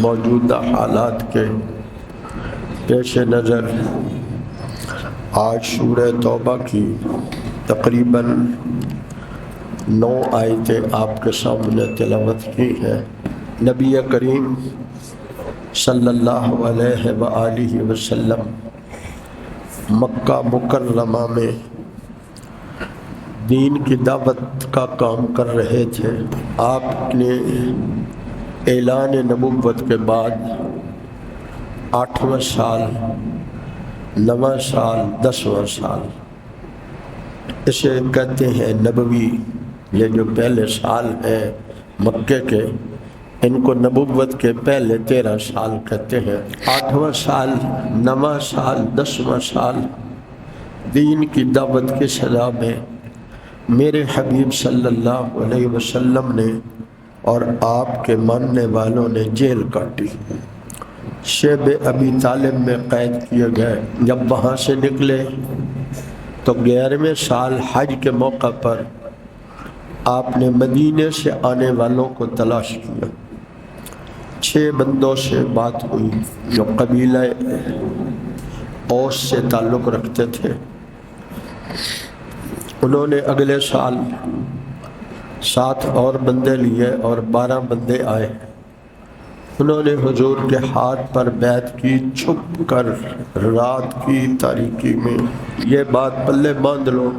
موجودہ حالات کے پیش نظر آج سورہ توبہ کی تقریباً 9 آیتیں آپ کے سامنے تلاوت کی ہیں۔ نبی کریم صلی اللہ علیہ وآلہ وسلم مکہ مکرمہ میں دین کی دعوت کا کام کر رہے تھے۔ آپ نے اعلان نبوت کے بعد 8واں سال، 9واں سال، 10واں سال، اسے کہتے ہیں نبوی۔ یہ جو پہلے سال ہیں مکے کے، ان کو نبوت کے پہلے 13 سال کہتے ہیں۔ 8واں سال، 9واں سال، 10واں سال دین کی دعوت کی سزا میں میرے حبیب صلی اللہ علیہ وسلم نے اور آپ کے ماننے والوں نے جیل کاٹی۔ شیب ابی طالب میں قید کیے گئے۔ جب وہاں سے نکلے تو 11ویں سال حج کے موقع پر آپ نے مدینے سے آنے والوں کو تلاش کیا۔ 6 بندوں سے بات ہوئی جو قبیلہ اوس سے تعلق رکھتے تھے۔ انہوں نے اگلے سال 7 اور بندے لیے اور 12 بندے آئے۔ انہوں نے حضور کے ہاتھ پر بیعت کی، چھپ کر رات کی تاریکی میں۔ یہ بات پلے باندھ لو،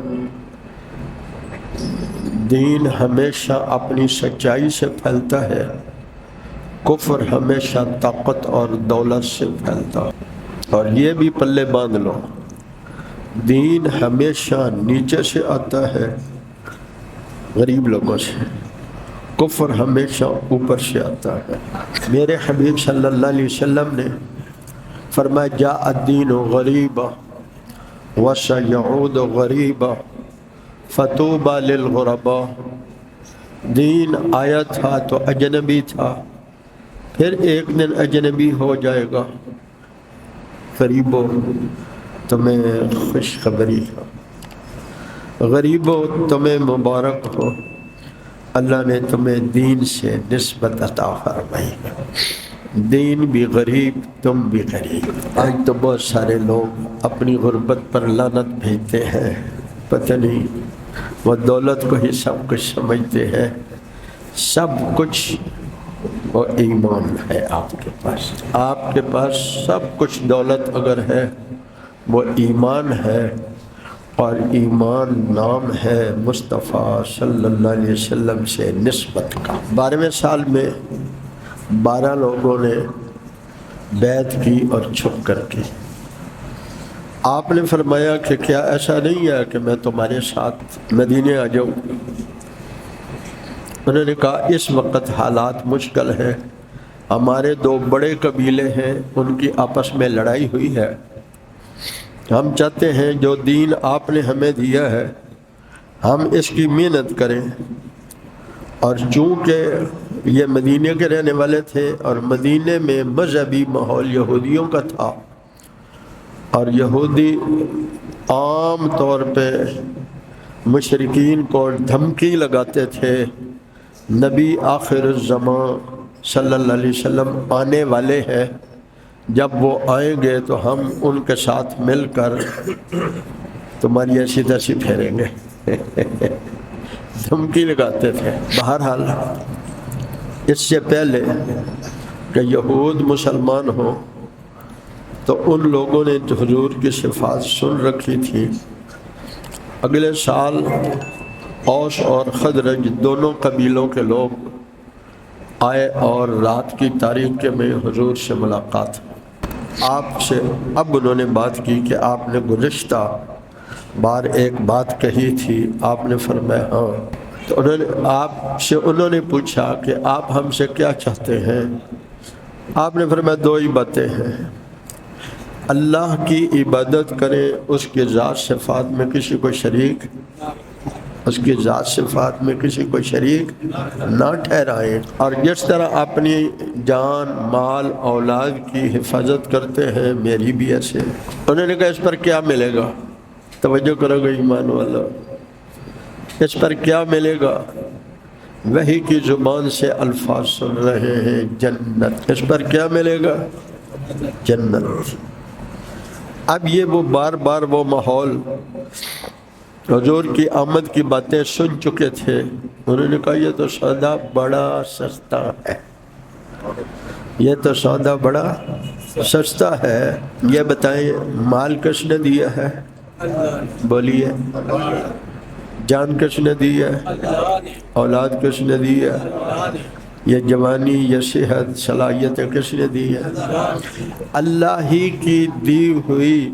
دین ہمیشہ اپنی سچائی سے پھیلتا ہے، کفر ہمیشہ طاقت اور دولت سے پھیلتا ہے۔ اور یہ بھی پلے باندھ لو، دین ہمیشہ نیچے سے آتا ہے، غریب لوگوں سے، کفر ہمیشہ اوپر سے آتا ہے۔ میرے حبیب صلی اللہ علیہ وسلم نے فرمایا جاء الدین غریبا وسیعود غریبا فطوبی للغرباء۔ دین آیا تھا تو اجنبی تھا، پھر ایک دن اجنبی ہو جائے گا۔ غریبوں تمہیں خوشخبری ہو، غریبوں تمہیں مبارک ہو، اللہ نے تمہیں دین سے نسبت عطا فرمائی۔ دین بھی غریب، تم بھی غریب۔ آج تو بہت سارے لوگ اپنی غربت پر لعنت بھیجتے ہیں، پتہ نہیں وہ دولت کو ہی سب کچھ سمجھتے ہیں۔ سب کچھ وہ ایمان ہے آپ کے پاس۔ آپ کے پاس سب کچھ دولت اگر ہے وہ ایمان ہے، اور ایمان نام ہے مصطفیٰ صلی اللہ علیہ وسلم سے نسبت کا۔ 12ویں سال میں 12 لوگوں نے بیعت کی اور چھپ کر کی۔ آپ نے فرمایا کہ کیا ایسا نہیں ہے کہ میں تمہارے ساتھ مدینے آ جاؤں؟ انہوں نے کہا اس وقت حالات مشکل ہیں، ہمارے 2 بڑے قبیلے ہیں، ان کی آپس میں لڑائی ہوئی ہے۔ ہم چاہتے ہیں جو دین آپ نے ہمیں دیا ہے ہم اس کی محنت کریں۔ اور چونکہ یہ مدینے کے رہنے والے تھے اور مدینے میں مذہبی ماحول یہودیوں کا تھا، اور یہودی عام طور پہ مشرکین کو دھمکی لگاتے تھے، نبی آخر الزمان صلی اللہ علیہ وسلم آنے والے ہیں، جب وہ آئیں گے تو ہم ان کے ساتھ مل کر تمہاری ایسی تیسی پھیریں گے، دھمکی لگاتے تھے۔ بہرحال اس سے پہلے کہ یہود مسلمان ہوں تو ان لوگوں نے حضور کی صفات سن رکھی تھی۔ اگلے سال اوس اور خزرج دونوں قبیلوں کے لوگ آئے اور رات کی تاریکی میں حضور سے ملاقات۔ آپ سے اب انہوں نے بات کی کہ آپ نے گزشتہ بار ایک بات کہی تھی۔ آپ نے فرمایا ہاں۔ تو انہوں نے پوچھا کہ آپ ہم سے کیا چاہتے ہیں؟ آپ نے فرمایا 2 ہی باتیں ہیں، اللہ کی عبادت کریں، اس کی ذات صفات میں کسی کو شریک، اس کی ذات صفات میں کسی کو شریک نہ ٹھہرائیں، اور جس طرح اپنی جان، مال، اولاد کی حفاظت کرتے ہیں میری بھی ایسے۔ انہوں نے کہا اس پر کیا ملے گا؟ توجہ کرو گے ایمان والا، اس پر کیا ملے گا؟ وحی کی زبان سے الفاظ سن رہے ہیں جنت، اس پر کیا ملے گا؟ جنت۔ اب یہ وہ بار بار وہ ماحول، حضور کی آمد کی باتیں سن چکے تھے، انہوں نے کہا یہ تو سودا بڑا سستا ہے، یہ تو سودا بڑا سستا ہے۔ یہ بتائیں مال کس نے دیا ہے؟ بولیے، جان کس نے دی ہے؟ اولاد کس نے دی ہے؟ یہ جوانی، یہ صحت، صلاحیتیں کس نے دی ہے؟ اللہ ہی کی دی ہوئی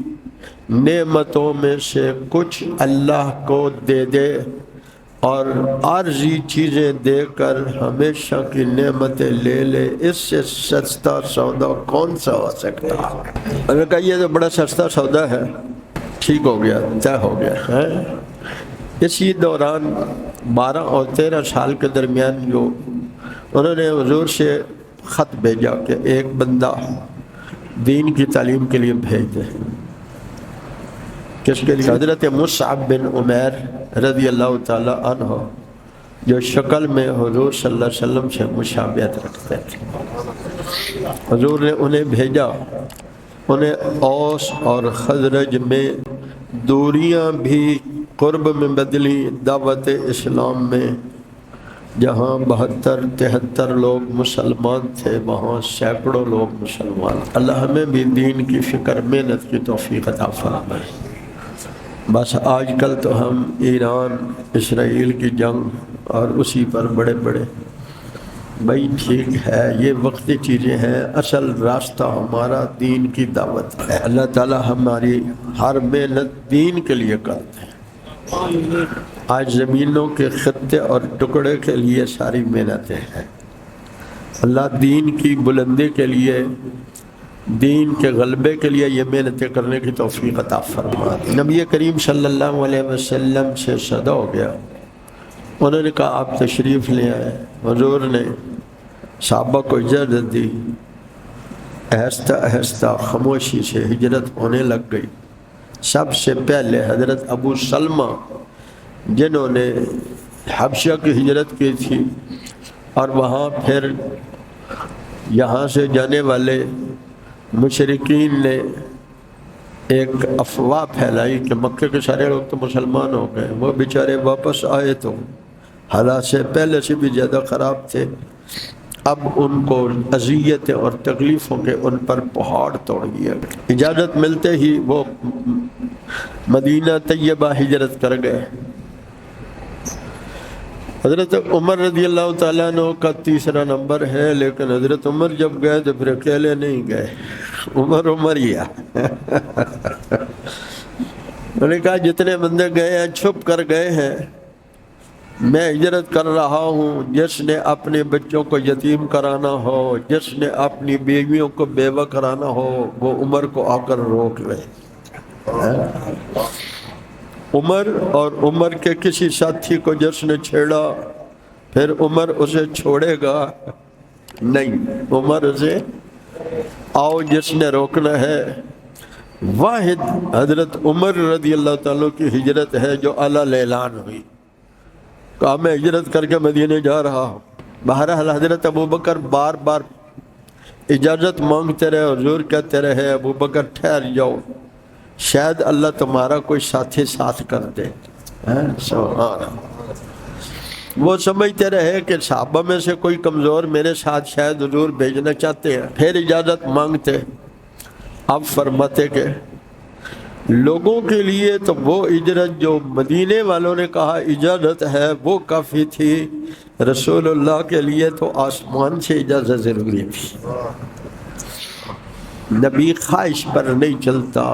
نعمتوں میں سے کچھ اللہ کو دے دے اور عارضی چیزیں دے کر ہمیشہ کی نعمتیں لے لے، اس سے سستا سودا کون سا ہو سکتا ہے؟ انہوں نے کہا یہ تو بڑا سستا سودا ہے، ٹھیک ہو گیا، طے ہو گیا ہے۔ اسی دوران 12 اور 13 سال کے درمیان جو انہوں نے حضور سے خط بھیجا کہ ایک بندہ دین کی تعلیم کے لیے بھیج دے۔ کس کے لیے؟ حضرت مصعب بن عمیر رضی اللہ تعالی عنہ، جو شکل میں حضور صلی اللہ علیہ وسلم سے مشابہت رکھتے تھے۔ حضور نے انہیں بھیجا، انہیں اوس اور خزرج میں دوریاں بھی قرب میں بدلی۔ دعوت اسلام میں جہاں 72-73 لوگ مسلمان تھے، وہاں سینکڑوں لوگ مسلمان۔ اللہ ہمیں بھی دین کی فکر، محنت کی توفیق عطا فرمائے۔ بس آج کل تو ہم ایران اسرائیل کی جنگ اور اسی پر بڑے بڑے، بھائی ٹھیک ہے یہ وقتی چیزیں ہیں، اصل راستہ ہمارا دین کی دعوت ہے۔ اللہ تعالی ہماری ہر محنت دین کے لیے کرتے ہیں۔ آج زمینوں کے خطے اور ٹکڑے کے لیے ساری محنتیں ہیں، اللہ دین کی بلندی کے لیے، دین کے غلبے کے لیے یہ محنتیں کرنے کی توفیق عطا فرما۔ نبی کریم صلی اللہ علیہ وسلم سے صدا ہو گیا، انہوں نے کہا آپ تشریف لے آئے۔ حضور نے صحابہ کو اجازت دی، آہستہ آہستہ خاموشی سے ہجرت ہونے لگ گئی۔ سب سے پہلے حضرت ابو سلمہ جنہوں نے حبشہ کی ہجرت کی تھی، اور وہاں پھر یہاں سے جانے والے مشرکین نے ایک افواہ پھیلائی کہ مکے کے سارے لوگ تو مسلمان ہو گئے، وہ بیچارے واپس آئے تو حالات سے پہلے سے بھی زیادہ خراب تھے۔ اب ان کو اذیتیں اور تکلیفوں کے ان پر پہاڑ توڑ دیا گیا۔ اجازت ملتے ہی وہ مدینہ طیبہ ہجرت کر گئے۔ حضرت عمر رضی اللہ تعالیٰ عنہ کا تیسرا نمبر ہے، لیکن حضرت عمر جب گئے تو پھر اکیلے نہیں گئے، عمر ہی انہوں نے کہا جتنے بندے گئے ہیں چھپ کر گئے ہیں، میں ہجرت کر رہا ہوں۔ جس نے اپنے بچوں کو یتیم کرانا ہو، جس نے اپنی بیویوں کو بیوہ کرانا ہو، وہ عمر کو آ کر روک لے۔ عمر اور عمر کے کسی ساتھی کو جس نے چھیڑا، پھر عمر اسے چھوڑے گا نہیں، عمر اسے آؤ جس نے روکنا ہے۔ واحد حضرت عمر رضی اللہ تعالیٰ کی ہجرت ہے جو اعلیٰ اعلان ہوئی، کہا میں ہجرت کر کے مدینے جا رہا ہوں۔ بہرحال حضرت ابو بکر بار بار اجازت مانگتے رہے، حضور کہتے رہے ابو بکر ٹھہر جاؤ، شاید اللہ تمہارا کوئی ساتھی ساتھ کر دے۔ سبحان اللہ۔ وہ سمجھتے رہے کہ صحابہ میں سے کوئی کمزور میرے ساتھ شاید حضور بھیجنا چاہتے ہیں، پھر اجازت مانگتے۔ اب فرماتے کہ لوگوں کے لیے تو وہ ہجرت جو مدینے والوں نے کہا اجازت ہے وہ کافی تھی، رسول اللہ کے لیے تو آسمان سے اجازت ضروری تھی۔ نبی خواہش پر نہیں چلتا،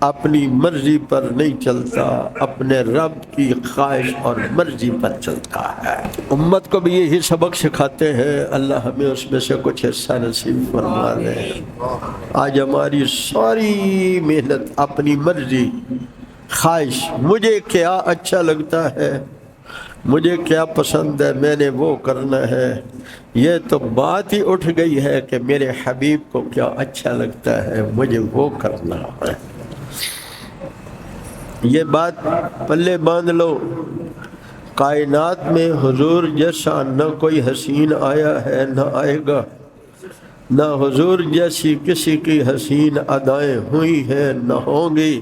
اپنی مرضی پر نہیں چلتا، اپنے رب کی خواہش اور مرضی پر چلتا ہے۔ امت کو بھی یہی سبق سکھاتے ہیں، اللہ ہمیں اس میں سے کچھ حصہ نصیب فرما دے۔ آج ہماری ساری محنت اپنی مرضی، خواہش، مجھے کیا اچھا لگتا ہے، مجھے کیا پسند ہے میں نے وہ کرنا ہے، یہ تو بات ہی اٹھ گئی ہے کہ میرے حبیب کو کیا اچھا لگتا ہے مجھے وہ کرنا ہے۔ یہ بات پلے باندھ لو، کائنات میں حضور جیسا نہ کوئی حسین آیا ہے نہ آئے گا، نہ حضور جیسی کسی کی حسین ادائیں ہوئی ہیں نہ ہوں گی۔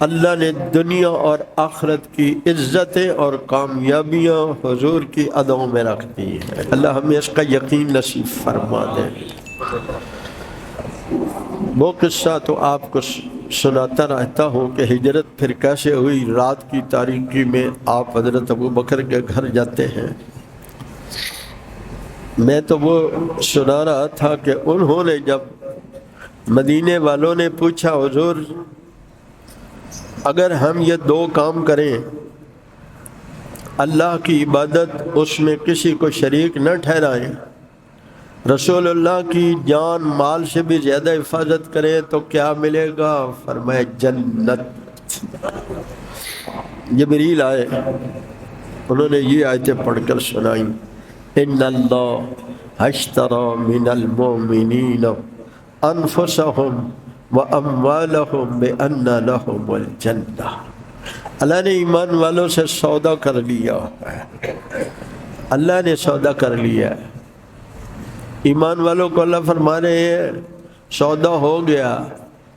اللہ نے دنیا اور آخرت کی عزتیں اور کامیابیاں حضور کی اداؤں میں رکھ دی ہیں۔ اللہ ہمیں اس کا یقین نصیب فرما دے۔ وہ قصہ تو آپ کو سناتا رہتا ہوں کہ ہجرت پھر کیسے ہوئی۔ رات کی تاریکی میں آپ حضرت ابوبکر کے گھر جاتے ہیں۔ میں تو وہ سنا رہا تھا کہ انہوں نے جب مدینے والوں نے پوچھا حضور اگر ہم یہ دو کام کریں، اللہ کی عبادت اس میں کسی کو شریک نہ ٹھہرائیں، رسول اللہ کی جان مال سے بھی زیادہ حفاظت کریں تو کیا ملے گا؟ فرمایا جنت۔ جبریل آئے، انہوں نے یہ آیتیں پڑھ کر سنائیں، ان اللہ اشتری من المؤمنین انفسهم واموالهم بان لهم الجنہ۔ اللہ نے ایمان والوں سے سودا کر لیا ہے، اللہ نے سودا کر لیا ہے۔ ایمان والوں کو اللہ فرما رہے ہیں سودا ہو گیا،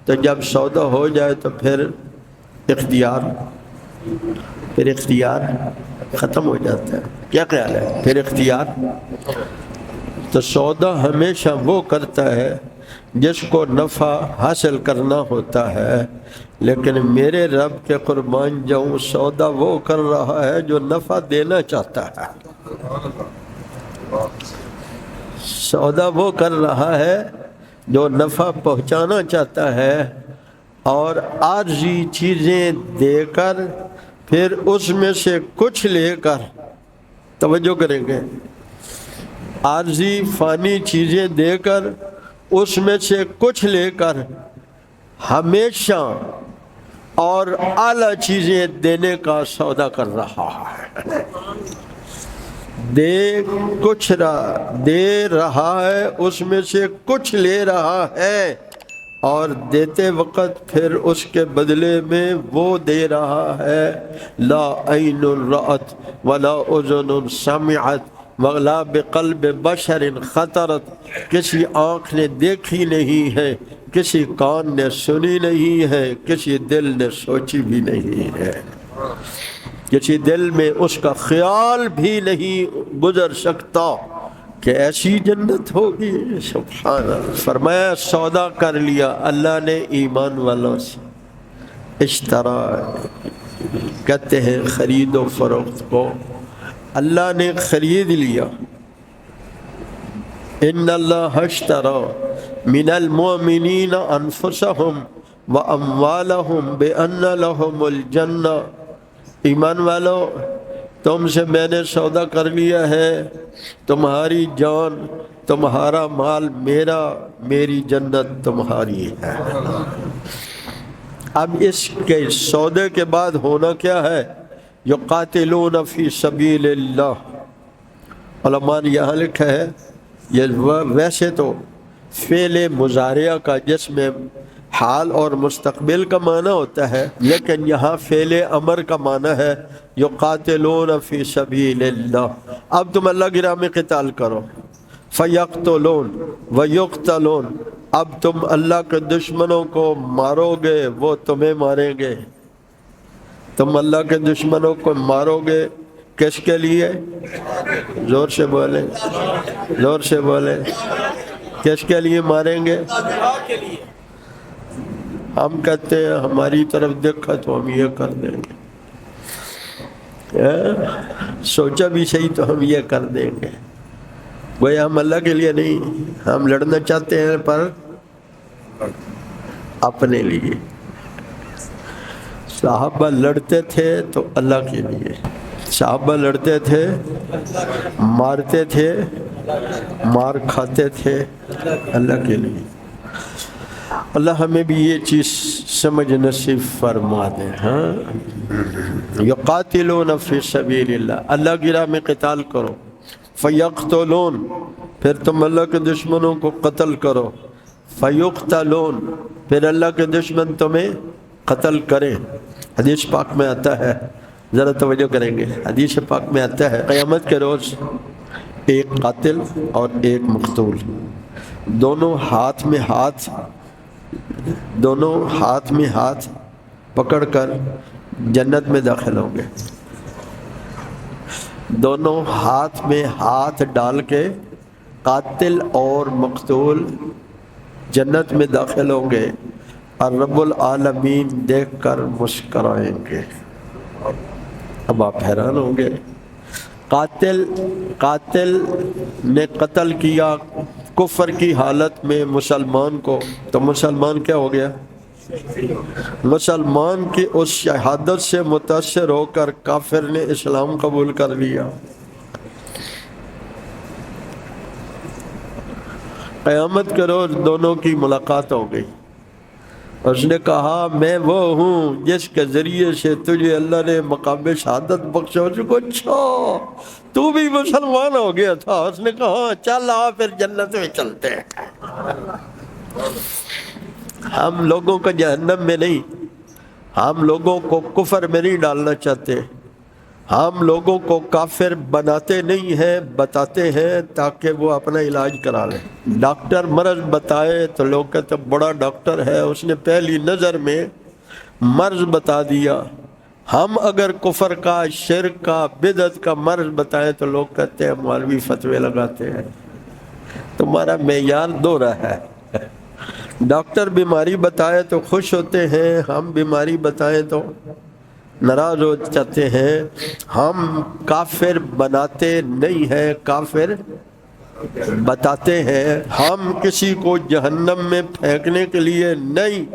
تو جب سودا ہو جائے تو پھر اختیار ختم ہو جاتا ہے۔ کیا خیال ہے؟ پھر اختیار تو سودا ہمیشہ وہ کرتا ہے جس کو نفع حاصل کرنا ہوتا ہے، لیکن میرے رب کے قربان جاؤں سودا وہ کر رہا ہے جو نفع دینا چاہتا ہے، سودا وہ کر رہا ہے جو نفع پہنچانا چاہتا ہے، اور عارضی چیزیں دے کر پھر اس میں سے کچھ لے کر، توجہ کریں گے، عارضی فانی چیزیں دے کر اس میں سے کچھ لے کر ہمیشہ اور اعلیٰ چیزیں دینے کا سودا کر رہا ہے۔ دے رہا ہے، اس میں سے کچھ لے رہا ہے، اور دیتے وقت پھر اس کے بدلے میں وہ دے رہا ہے لا عین رأت ولا اذن سمعت ولا بقلب بشر خطرت، کسی آنکھ نے دیکھی نہیں ہے، کسی کان نے سنی نہیں ہے، کسی دل نے سوچی بھی نہیں ہے، کسی دل میں اس کا خیال بھی نہیں گزر سکتا کہ ایسی جنت ہوگی۔ سبحان اللہ۔ فرمایا سودا کر لیا اللہ نے ایمان والوں سے۔ اشترا کہتے ہیں خرید و فروخت کو، اللہ نے خرید لیا۔ ان اللہ اشترى من المؤمنین انفسهم واموالهم بان لهم الجنہ۔ ایمان والو تم سے میں نے سودا کر لیا ہے، تمہاری جان تمہارا مال میرا، میری جنت تمہاری ہے۔ اب اس کے سودے کے بعد ہونا کیا ہے؟ یقاتلون فی سبیل اللہ۔ علماء نے یہاں لکھا ہے یہ ویسے تو فعل مضارع کا جس میں حال اور مستقبل کا معنی ہوتا ہے، لیکن یہاں فعل امر کا معنی ہے یقاتلون فی سبیل اللہ۔ اب تم اللہ کی راہ میں قتال کرو، فیقتلون ویقتلون، اب تم اللہ کے دشمنوں کو مارو گے وہ تمہیں ماریں گے۔ تم اللہ کے دشمنوں کو مارو گے کس کے لیے؟ زور سے بولیں، زور سے بولیں، کس کے لیے ماریں گے؟ ہم کہتے ہیں ہماری طرف دیکھا تو ہم یہ کر دیں گے، سوچا بھی صحیح تو ہم یہ کر دیں گے۔ وہ ہم اللہ کے لیے نہیں، ہم لڑنا چاہتے ہیں پر اپنے لیے۔ صحابہ لڑتے تھے تو اللہ کے لیے، صحابہ لڑتے تھے، مارتے تھے، مار کھاتے تھے اللہ کے لیے۔ اللہ ہمیں بھی یہ چیز سمجھ نصیب فرما دے۔ ہاں، یقاتلون فی سبیل اللہ، اللہ کی راہ میں قتال کرو، فیقتلون، پھر تم اللہ کے دشمنوں کو قتل کرو، فیقتلون، پھر اللہ کے دشمن تمہیں قتل کریں۔ حدیث پاک میں آتا ہے ذرا توجہ کریں گے، حدیث پاک میں آتا ہے قیامت کے روز ایک قاتل اور ایک مقتول دونوں ہاتھ میں ہاتھ پکڑ کر جنت میں داخل ہوں گے، دونوں ہاتھ میں ہاتھ ڈال کے قاتل اور مقتول جنت میں داخل ہوں گے اور رب العالمین دیکھ کر مسکرائیں گے۔ اب آپ حیران ہوں گے، قاتل نے قتل کیا کفر کی حالت میں مسلمان کو، تو مسلمان کیا ہو گیا؟ مسلمان کی اس شہادت سے متاثر ہو کر کافر نے اسلام قبول کر لیا۔ قیامت کے روز دونوں کی ملاقات ہو گئی، اس نے کہا میں وہ ہوں جس کے ذریعے سے تجھے اللہ نے مقام شہادت بخشا۔ اس کو اچھا تو بھی مسلمان ہو گیا تھا؟ اس نے کہا چل آ پھر جنت میں چلتے ہیں۔ ہم لوگوں کو جہنم میں نہیں، ہم لوگوں کو کفر میں نہیں ڈالنا چاہتے، ہم لوگوں کو کافر بناتے نہیں ہیں، بتاتے ہیں تاکہ وہ اپنا علاج کرا لیں۔ ڈاکٹر مرض بتائے تو لوگ کہتے بڑا ڈاکٹر ہے، اس نے پہلی نظر میں مرض بتا دیا۔ ہم اگر کفر کا، شرک کا، بدعت کا مرض بتائیں تو لوگ کہتے ہیں مولوی فتوے لگاتے ہیں۔ تمہارا معیار دوہرا ہے، ڈاکٹر بیماری بتائے تو خوش ہوتے ہیں، ہم بیماری بتائیں تو ناراض ہو جاتے ہیں۔ ہم کافر بناتے نہیں ہیں، کافر بتاتے ہیں۔ ہم کسی کو جہنم میں پھینکنے کے لیے نہیں،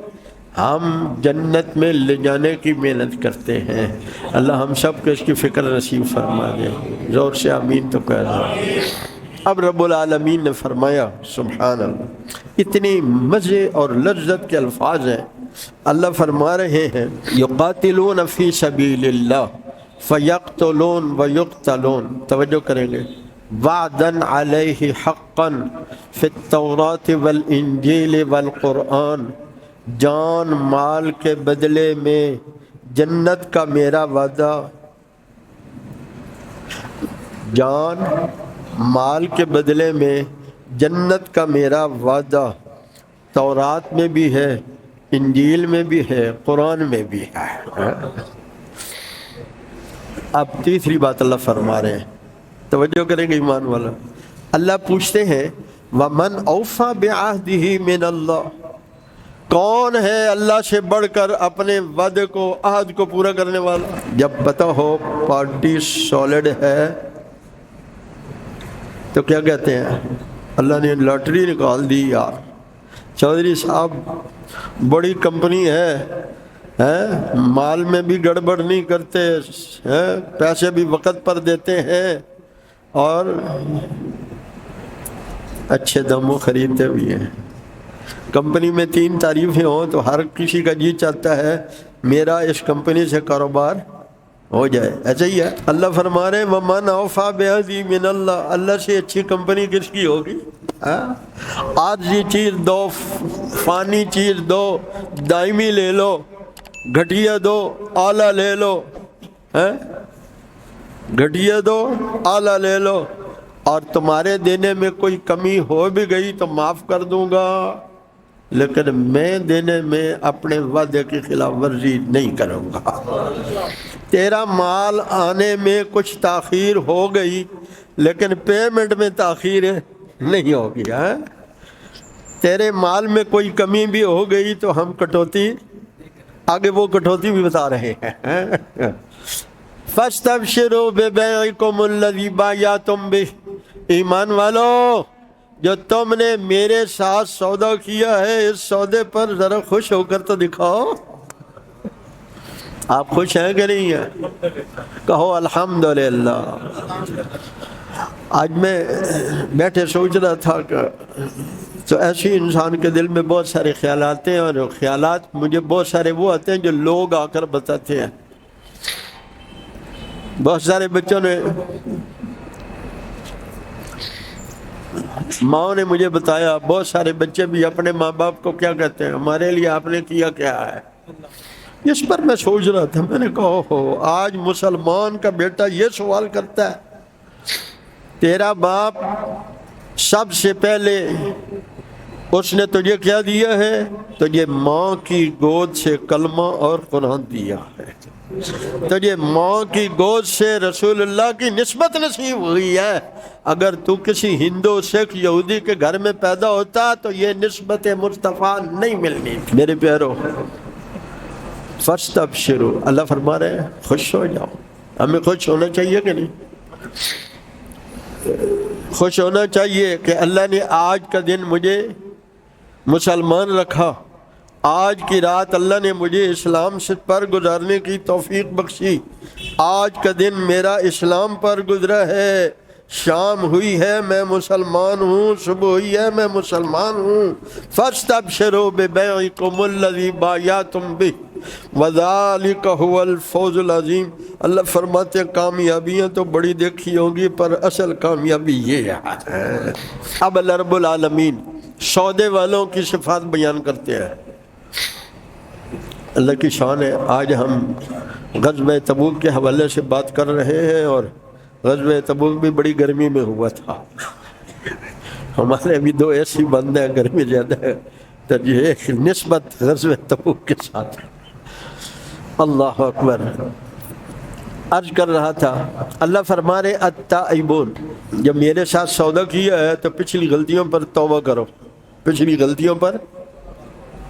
ہم جنت میں لے جانے کی محنت کرتے ہیں۔ اللہ ہم سب کو اس کی فکر نصیب فرما دے، زور سے آمین تو کہہ رہا۔ اب رب العالمین نے فرمایا، سبحان اللہ، اتنی مزے اور لذت کے الفاظ ہیں۔ اللہ فرما رہے ہیں یقاتلون فی سبیل اللہ فیقتلون ویقتلون، توجہ کریں گے، وعدا علیہ حقا فی التوراۃ والانجیل والقرآن، جان مال کے بدلے میں جنت کا میرا وعدہ، جان مال کے بدلے میں جنت کا میرا وعدہ تورات میں بھی ہے، انجیل میں بھی ہے، قرآن میں بھی ہے۔ اب تیسری بات اللہ فرما رہے ہیں، توجہ کریں گے ایمان والا۔ اللہ پوچھتے ہیں وَمَنْ أَوْفَى بِعَهْدِهِ مِنَ اللَّهِ، کون ہے اللہ سے بڑھ کر اپنے وعدے کو، عہد کو پورا کرنے والا؟ جب پتہ ہو پارٹی سالڈ ہے تو کیا کہتے ہیں؟ اللہ نے لاٹری نکال دی یار، چودھری صاحب بڑی کمپنی ہے، مال میں بھی گڑبڑ نہیں کرتے، پیسے بھی وقت پر دیتے ہیں اور اچھے دموں خریدتے بھی ہیں۔ کمپنی میں 3 تعریفیں ہوں تو ہر کسی کا جی چاہتا ہے میرا اس کمپنی سے کاروبار ہو جائے، ایسا ہی ہے۔ اللہ فرما رہے ہیں وَمَنْ أَوْفَى بِعَهْدِهِ مِنَ اللَّهِ، اللہ سے اچھی کمپنی کس کی ہوگی؟ عارضی چیز دو، فانی چیز دو، دائمی لے لو، گھٹیا دو، اعلیٰ لے لو، گھٹیا دو، اعلیٰ لے لو، اور تمہارے دینے میں کوئی کمی ہو بھی گئی تو معاف کر دوں گا، لیکن میں دینے میں اپنے وعدے کی خلاف ورزی نہیں کروں گا۔ تیرا مال آنے میں کچھ تاخیر ہو گئی لیکن پیمنٹ میں تاخیر نہیں ہوگی، تیرے مال میں کوئی کمی بھی ہو گئی تو ہم کٹوتی، آگے وہ کٹوتی بھی بتا رہے ہیں۔ فَاسْتَبْشِرُوا بِبَيْعِكُمُ الَّذِي بَایَعْتُم بِهِ، ایمان والو جو تم نے میرے ساتھ سودا کیا ہے اس سودے پر ذرا خوش ہو کر تو دکھاؤ۔ آپ خوش ہیں کہ نہیں ہیں؟ کہو الحمدللہ۔ آج میں بیٹھے سوچ رہا تھا کہ تو ایسے انسان کے دل میں بہت سارے خیالات ہیں، اور خیالات مجھے بہت سارے وہ آتے ہیں جو لوگ آ کر بتاتے ہیں۔ بہت سارے بچوں نے، ماں نے مجھے بتایا، بہت سارے بچے بھی اپنے ماں باپ کو کیا کہتے ہیں، ہمارے لیے آپ نے کیا کیا ہے، اس پر میں سوچ رہا تھا، میں نے کہا ہو آج مسلمان کا بیٹا یہ سوال کرتا ہے، تیرا باپ سب سے پہلے اس نے تجھے کیا دیا ہے؟ تجھے ماں کی گود سے کلمہ اور قرآن دیا ہے، تجھے ماں کی گود سے رسول اللہ کی نسبت نصیب ہوئی ہے۔ اگر تو کسی ہندو سکھ یہودی کے گھر میں پیدا ہوتا تو یہ نسبت مصطفیٰ نہیں ملنی تھی۔ میرے پیارو فاستبشروا، اللہ فرما رہے ہیں خوش ہو جاؤ۔ ہمیں خوش ہونا چاہیے کہ نہیں؟ خوش ہونا چاہیے کہ اللہ نے آج کا دن مجھے مسلمان رکھا، آج کی رات اللہ نے مجھے اسلام سے پر گزارنے کی توفیق بخشی، آج کا دن میرا اسلام پر گزرا ہے، شام ہوئی ہے میں مسلمان ہوں، صبح ہوئی ہے میں مسلمان ہوں۔ فاستبشروا ببیعکم الذی بایعتم بہ وذالک هو الفوز العظیم۔ اللہ فرماتے ہیں کامیابیاں تو بڑی دیکھی ہوں گی پر اصل کامیابی یہ ہے۔ اب اللہ رب العالمین سودے والوں کی صفات بیان کرتے ہیں۔ اللہ کی شان ہے۔ آج ہم غزوہ تبوک کے حوالے سے بات کر رہے ہیں، اور غزوہ تبوک بھی بڑی گرمی میں ہوا تھا۔ ہمارے بھی 2 ایسی بند ہیں، گرمی زیادہ ہے تو یہ نسبت غزوہ تبوک کے ساتھ۔ اللہ اکبر۔ عرض کر رہا تھا اللہ فرما رہے التائبون، جب میرے ساتھ سودا کیا ہے تو پچھلی غلطیوں پر توبہ کرو۔ پچھلی غلطیوں پر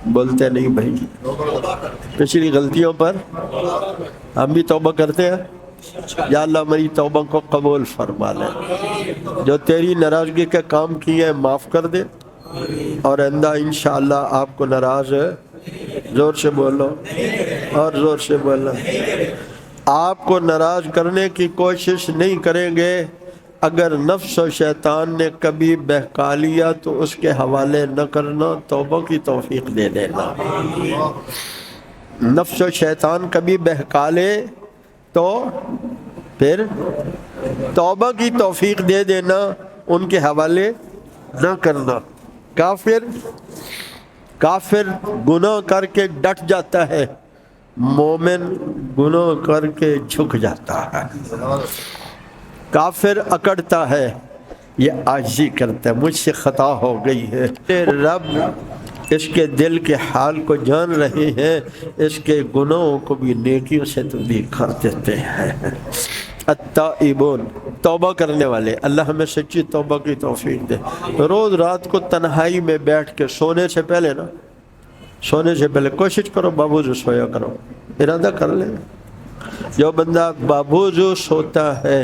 بولتے نہیں بھائی، پچھلی غلطیوں پر ہم بھی توبہ کرتے ہیں۔ یا اللہ میری توبہ کو قبول فرما لے، جو تیری ناراضگی کے کام کیے ہیں معاف کر دے، اور آئندہ انشاءاللہ آپ کو ناراض ہے، زور سے بولو اور زور سے بولو، آپ کو ناراض کرنے کی کوشش نہیں کریں گے۔ اگر نفس و شیطان نے کبھی بہکا لیا تو اس کے حوالے نہ کرنا، توبہ کی توفیق دے دینا۔ نفس و شیطان کبھی بہکا لے تو پھر توبہ کی توفیق دے دینا، ان کے حوالے نہ کرنا۔ کافر گناہ کر کے ڈٹ جاتا ہے، مومن گناہ کر کے جھک جاتا ہے۔ کافر اکڑتا ہے، یہ عاجزی کرتا ہے، مجھ سے خطا ہو گئی ہے۔ رب اس کے دل کے حال کو جان رہے ہیں، اس کے گناہوں کو بھی نیکیوں سے تبدیل کر دیتے ہیں۔ التائبون، توبہ کرنے والے، اللہ ہمیں سچی توبہ کی توفیق دے۔ روز رات کو تنہائی میں بیٹھ کے سونے سے پہلے کوشش کرو بابوزو سویا کرو، ارادہ کر لیں۔ جو بندہ بابوزو سوتا ہے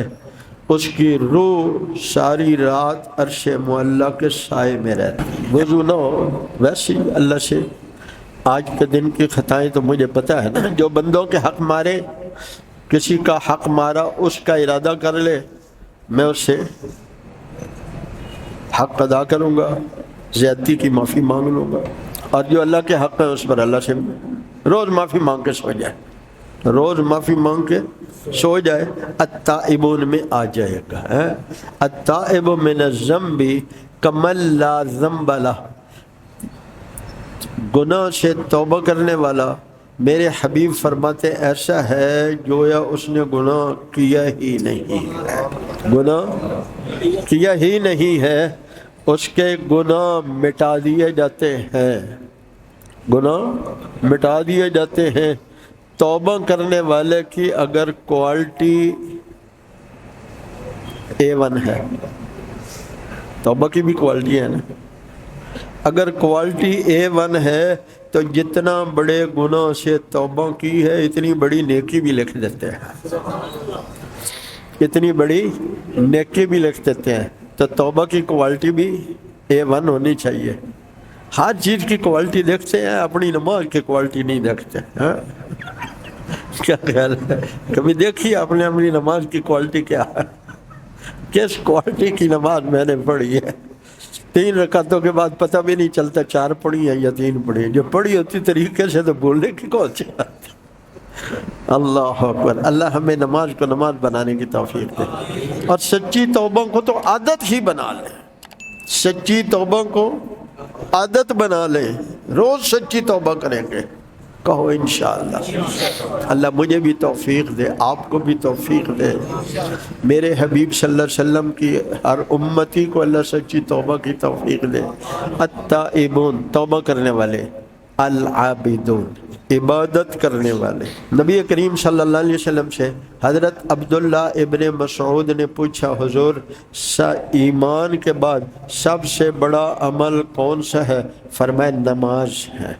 اس کی روح ساری رات عرش معلیٰ کے سائے میں رہتی ہے۔ وضو نہ ہو، ویسے اللہ سے آج کے دن کی خطائیں تو مجھے پتہ ہے نا، جو بندوں کے حق مارے، کسی کا حق مارا، اس کا ارادہ کر لے میں اس سے حق ادا کروں گا، زیادتی کی معافی مانگ لوں گا، اور جو اللہ کے حق ہے اس پر اللہ سے روز معافی مانگ کے سو جائے، روز معافی مانگ کے سو جائے۔ التائبون میں آ جائے گا۔ التائب من الذنب کمن لا ذنب لہ، گناہ سے توبہ کرنے والا میرے حبیب فرماتے ایسا ہے گویا اس نے گناہ کیا ہی نہیں ہے، گناہ کیا ہی نہیں ہے، اس کے گناہ مٹا دیے جاتے ہیں، گناہ مٹا دیے جاتے ہیں۔ توبہ کرنے والے کی اگر کوالٹی A1 ہے، توبہ کی بھی کوالٹی ہے نا، اگر کوالٹی A1 ہے تو جتنا بڑے گناہ سے توبہ کی ہے اتنی بڑی نیکی بھی لکھ دیتے ہیں، اتنی بڑی نیکی بھی لکھ دیتے ہیں۔ تو توبہ کی کوالٹی بھی A1 ہونی چاہیے۔ ہر چیز کی کوالٹی دیکھتے ہیں، اپنی نماز کی کوالٹی نہیں دیکھتے۔ کیا خیال ہے؟ کبھی دیکھیے آپ نے اپنی نماز کی کوالٹی کیا ہے؟ کس کوالٹی کی نماز میں نے پڑھی ہے؟ 3 رکعتوں کے بعد پتہ بھی نہیں چلتا 4 پڑھی ہیں یا 3 پڑھی ہیں، جو پڑھی ہوتی طریقے سے تو بولنے کی کون سی بات ہے۔ اللہ اکبر۔ اللہ ہمیں نماز کو نماز بنانے کی توفیق دے، اور سچی توبہ کو تو عادت ہی بنا لیں، سچی توبہ کو عادت بنا لیں، روز سچی توبہ کریں گے کہو انشاءاللہ۔ اللہ مجھے بھی توفیق دے، آپ کو بھی توفیق دے، میرے حبیب صلی اللہ علیہ وسلم کی ہر امتی کو اللہ سچی توبہ کی توفیق دے۔ التائبون توبہ کرنے والے، العابدون عبادت کرنے والے۔ نبی کریم صلی اللہ علیہ وسلم سے حضرت عبداللہ ابن مسعود نے پوچھا، حضور ایمان کے بعد سب سے بڑا عمل کون سا ہے؟ فرمایا نماز ہے۔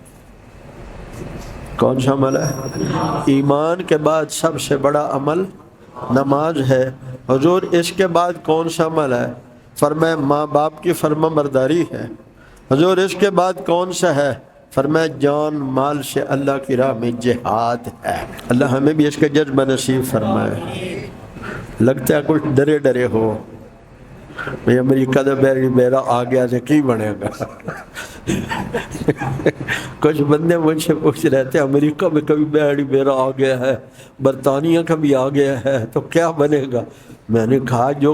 کون سا عمل ہے؟ ایمان کے بعد سب سے بڑا عمل نماز ہے۔ حضور اس کے بعد کون سا عمل ہے؟ فرمایا ماں باپ کی فرما برداری ہے۔ حضور اس کے بعد کون سا ہے؟ فرمایا جان مال سے اللہ کی راہ میں جہاد ہے۔ اللہ ہمیں بھی اس کا جذبہ نصیب فرمائے۔ لگتا ہے کچھ ڈرے ڈرے ہو، بھئی امریکہ دا بیڑا آ گیا تو کی بنے گا؟ کچھ بندے مجھ سے پوچھ رہے تھے امریکہ میں کبھی بیڑا آ گیا ہے، برطانیہ کا بھی آ گیا ہے تو کیا بنے گا؟ میں نے کہا جو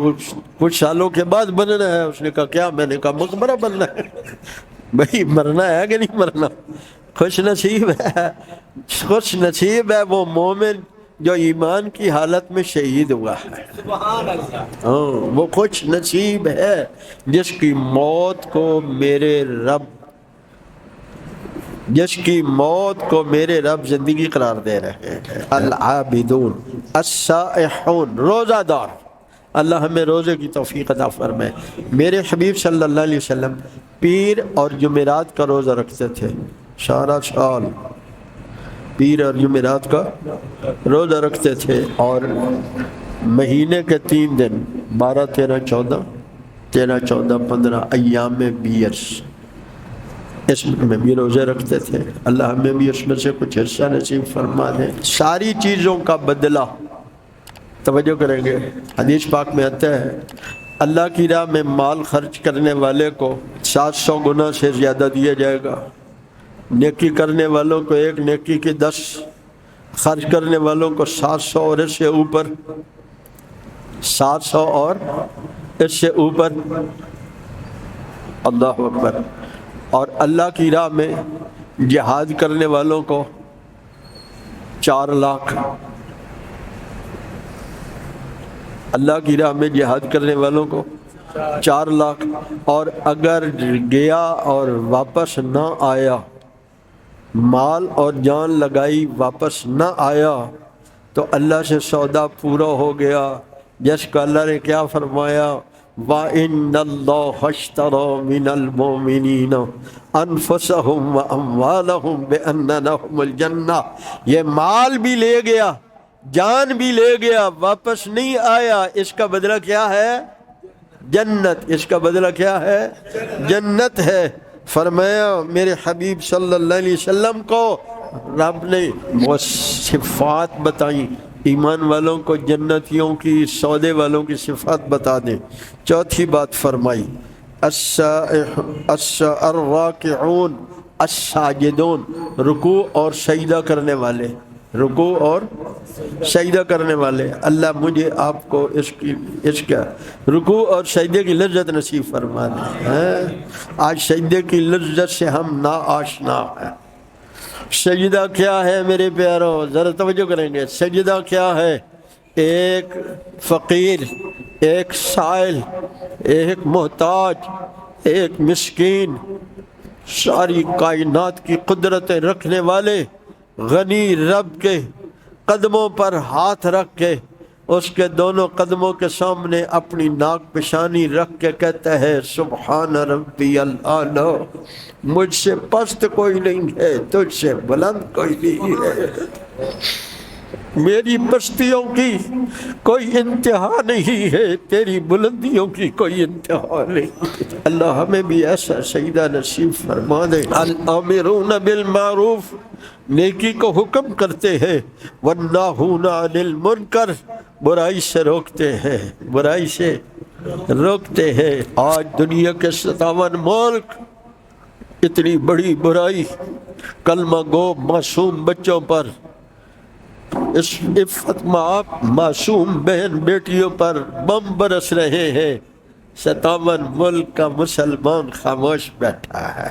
کچھ سالوں کے بعد بننا ہے۔ اس نے کہا کیا؟ میں نے کہا مقبرہ بننا ہے۔ بھئی مرنا ہے کہ نہیں مرنا؟ خوش نصیب ہے وہ مومن جو ایمان کی حالت میں شہید ہوا ہے۔ وہ خوش نصیب ہے جس کی موت کو میرے رب زندگی قرار دے رہے ہیں۔ العابدون السائحون روزہ دار، اللہ ہمیں روزے کی توفیق عطا فرمائے۔ میرے حبیب صلی اللہ علیہ وسلم پیر اور جمعرات کا روزہ رکھتے تھے، سارا سال پیر اور جمعرات کا روزہ رکھتے تھے، اور مہینے کے 3 دن 12 13 14 13 14 15 ایام بیس اس میں بھی روزے رکھتے تھے۔ اللہ ہمیں بھی اس میں سے کچھ حصہ نصیب فرما دے۔ ساری چیزوں کا بدلہ، توجہ کریں گے، حدیث پاک میں آتا ہے اللہ کی راہ میں مال خرچ کرنے والے کو 700 گنا سے زیادہ دیا جائے گا، نیکی کرنے والوں کو 1 نیکی کی 10، خرچ کرنے والوں کو 700 اور اس سے اوپر، 700 اور اس سے اوپر، اللہ اکبر۔ اور اللہ کی راہ میں جہاد کرنے والوں کو 4 لاکھ، اللہ کی راہ میں جہاد کرنے والوں کو 4 لاکھ، اور اگر گیا اور واپس نہ آیا، مال اور جان لگائی واپس نہ آیا تو اللہ سے سودا پورا ہو گیا، جس کا اللہ نے کیا فرمایا، وَإِنَّ اللَّهَ اشْتَرَىٰ مِنَ الْمُؤْمِنِينَ أَنفُسَهُمْ وَأَمْوَالَهُمْ بِأَنَّ لَهُمُ الْجَنَّةَ۔ یہ مال بھی لے گیا، جان بھی لے گیا، واپس نہیں آیا، اس کا بدلہ کیا ہے؟ جنت۔ اس کا بدلہ کیا ہے؟ جنت ہے۔ فرمایا میرے حبیب صلی اللہ علیہ وسلم کو رب نے وہ صفات بتائیں، ایمان والوں کو جنتیوں کی، سودے والوں کی صفات بتا دیں۔ چوتھی بات فرمائی الراکعون الساجدون، رکوع اور سجدہ کرنے والے، رکوع اور سجدہ کرنے والے۔ اللہ مجھے آپ کو اس کا رکوع اور سجدے کی لذت نصیب فرما دے۔ آج سجدے کی لذت سے ہم نا آشنا ہیں۔ سجدہ کیا ہے میرے پیارو؟ ذرا توجہ کریں گے، سجدہ کیا ہے؟ ایک فقیر، ایک سائل، ایک محتاج، ایک مسکین، ساری کائنات کی قدرتیں رکھنے والے غنی رب کے قدموں پر ہاتھ رکھ کے اس کے دونوں قدموں کے سامنے اپنی ناک پیشانی رکھ کے کہتا ہے سبحان ربی الاعلی، مجھ سے پست کوئی نہیں ہے، تجھ سے بلند کوئی نہیں ہے، میری پستیوں کی کوئی انتہا نہیں ہے، تیری بلندیوں کی کوئی انتہا نہیں۔ اللہ ہمیں بھی ایسا سجدہ نصیب فرما دے۔ الامرون بالمعروف، نیکی کو حکم کرتے ہیں، والناہون عن المنکر، برائی سے روکتے ہیں، برائی سے روکتے ہیں۔ آج دنیا کے 57 ملک اتنی بڑی برائی، کلمہ گو معصوم بچوں پر، اس عفت معصوم بہن بیٹیوں پر بم برس رہے ہیں، 57 ملک کا مسلمان خاموش بیٹھا ہے۔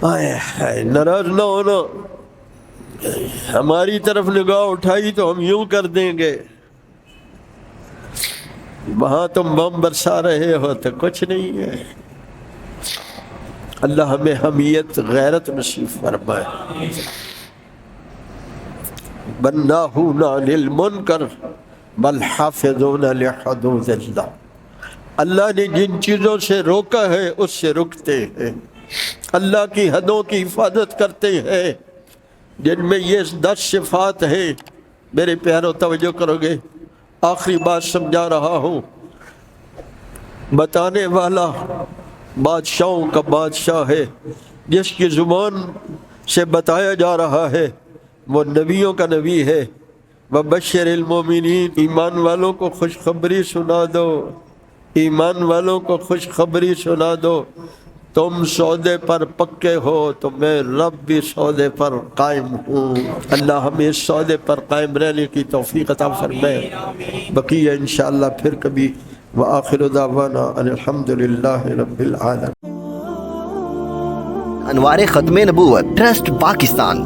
آئے ہائے، ناراض نہ ہونا، ہماری طرف نگاہ اٹھائی تو ہم یوں کر دیں گے، وہاں تم بم برسا رہے ہو تو کچھ نہیں ہے۔ اللہ ہمیں حمیت غیرت نصیب فرمائے۔ والناہون عن المنکر والحافظون لحدود اللہ، اللہ نے جن چیزوں سے روکا ہے اس سے رکتے ہیں، اللہ کی حدوں کی حفاظت کرتے ہیں، جن میں یہ 10 صفات ہیں۔ میرے پیارو توجہ کرو گے، آخری بات سمجھا رہا ہوں، بتانے والا بادشاہوں کا بادشاہ ہے، جس کی زبان سے بتایا جا رہا ہے وہ نبیوں کا نبی ہے۔ وبشر المومنین، ایمان والوں کو خوشخبری سنا دو، ایمان والوں کو خوشخبری سنا دو، تم سودے پر پکے ہو تو میں رب بھی سودے پر قائم ہوں۔ اللہ ہمیں اس سودے پر قائم رہنے کی توفیق عطا فرمائے۔ بقیہ انشاءاللہ پھر کبھی۔ وآخر دعوانا ان الحمدللہ رب العالمین۔ انوار ختم نبوت ٹرسٹ پاکستان